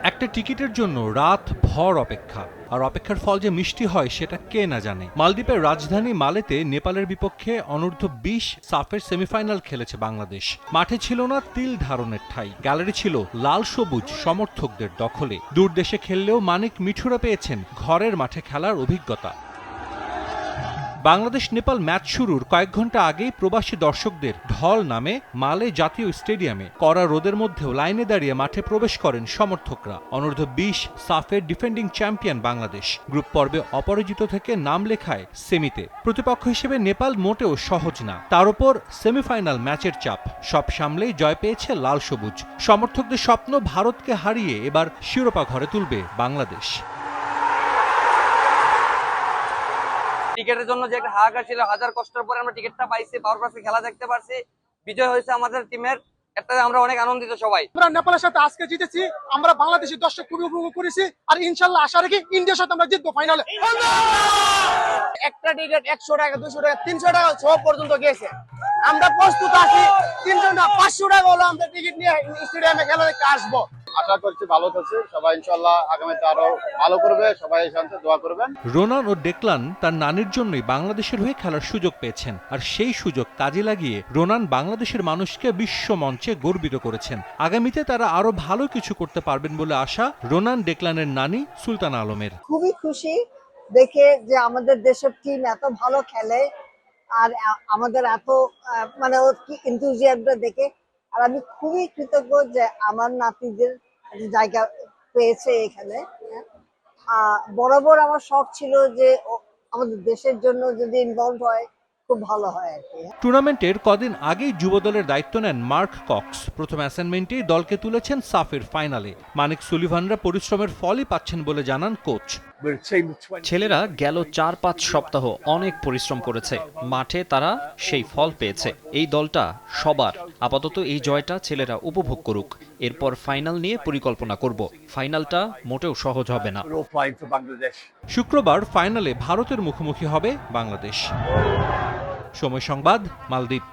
একটা টিকিটের জন্য রাত ভর অপেক্ষা, আর অপেক্ষার ফল যে মিষ্টি হয় সেটা কে না জানে। মালদ্বীপের রাজধানী মালেতে নেপালের বিপক্ষে অনূর্ধ্ব-20 সাফের সেমিফাইনাল খেলেছে বাংলাদেশ। মাঠে ছিল না তিল ধারণের ঠাঁই, গ্যালারি ছিল লাল সবুজ সমর্থকদের দখলে। দূর দেশে খেললেও মানিক মিঠুরা পেয়েছেন ঘরের মাঠে খেলার অভিজ্ঞতা। বাংলাদেশ নেপাল ম্যাচ শুরুর কয়েক ঘন্টা আগেই প্রবাসী দর্শকদের ঢল নামে মালে জাতীয় স্টেডিয়ামে। কড়া রোদের মধ্যেও লাইনে দাঁড়িয়ে মাঠে প্রবেশ করেন সমর্থকরা। অনূর্ধ্ব-20 সাফের ডিফেন্ডিং চ্যাম্পিয়ন বাংলাদেশ গ্রুপ পর্বে অপরাজিত থেকে নাম লেখায় সেমিতে। প্রতিপক্ষ হিসেবে নেপাল মোটেও সহজ না, তার উপর সেমিফাইনাল ম্যাচের চাপ। সব সামলেই জয় পেয়েছে লাল সবুজ। সমর্থকদের স্বপ্ন ভারতকে হারিয়ে এবার শিরোপা ঘরে তুলবে বাংলাদেশ। টিকেটের জন্য যে একটা হাহাকার ছিল, হাজার কষ্টের পরে আমরা টিকিটটা পাইছি, পাওয়ার পাশে খেলা দেখতে পারছি, বিজয় হয়েছে আমাদের টিমের। একটা আমরা অনেক আনন্দিত সবাই। আমরা নেপালের সাথে আজকে জিতেছি, আমরা বাংলাদেশি দর্শক খুবই উপভোগ করেছি, আর ইনশাল্লাহ আশা রাখি ইন্ডিয়ার সাথে আমরা জিতবো ফাইনালে। একটা টিকিট 100 টাকা, 200 টাকা, 300 টাকা সব পর্যন্ত গেছে। আমরা প্রস্তুত আছি, 300 না 500 টাকা হলো আমরা টিকিট নিয়ে স্টেডিয়ামে খেলা দেখতে আসবো। আশা করছি ভালো থাকছে সবাই, ইনশাল্লাহ আগামীতে আরো ভালো করবে, সবাই শান্তি দোয়া করবেন। রোনান ও ডেকলান তার নানির জন্যই বাংলাদেশের হয়ে খেলার সুযোগ পেয়েছেন, আর সেই সুযোগ কাজে লাগিয়ে রোনান বাংলাদেশের মানুষকে বিশ্ব মঞ্চে গর্বিত করেছেন। আগামীতে তারা আরো ভালো কিছু করতে পারবেন বলে আশা রোনান ডেকলানের নানি সুলতানা আলমের। খুবই খুশি দেখে যে আমাদের দেশের টিম এত ভালো খেলে, আর আমাদের এত মানে এনথুজিয়াজমটা দেখে। আর আমি খুবই কৃতজ্ঞ যে আমার নাতিদের জায়গা পেয়েছে এখানে। বরাবর আমার শখ ছিল যে আমাদের দেশের জন্য যদি ইনভলভ হয় খুব ভালো হয় আর কি। টুর্নামেন্টের কদিন আগেই যুবদলের দায়িত্ব নেন মার্ক কক্স। প্রথম অ্যাসাইনমেন্টেই দলকে তুলেছেন সাফের ফাইনালে। মানিক সুলিভানরা পরিশ্রমের ফলই পাচ্ছেন বলে জানান কোচ। ছেলেরা গেল 4-5 সপ্তাহ অনেক পরিশ্রম করেছে, মাঠে তারা সেই ফল পেয়েছে। এই দলটা সবার। আপাতত এই জয়টা ছেলেরা উপভোগ করুক, এরপর ফাইনাল নিয়ে পরিকল্পনা করব। ফাইনালটা মোটেও সহজ হবে না। শুক্রবার ফাইনালে ভারতের মুখোমুখি হবে বাংলাদেশ। সময় সংবাদ, মালদ্বীপ।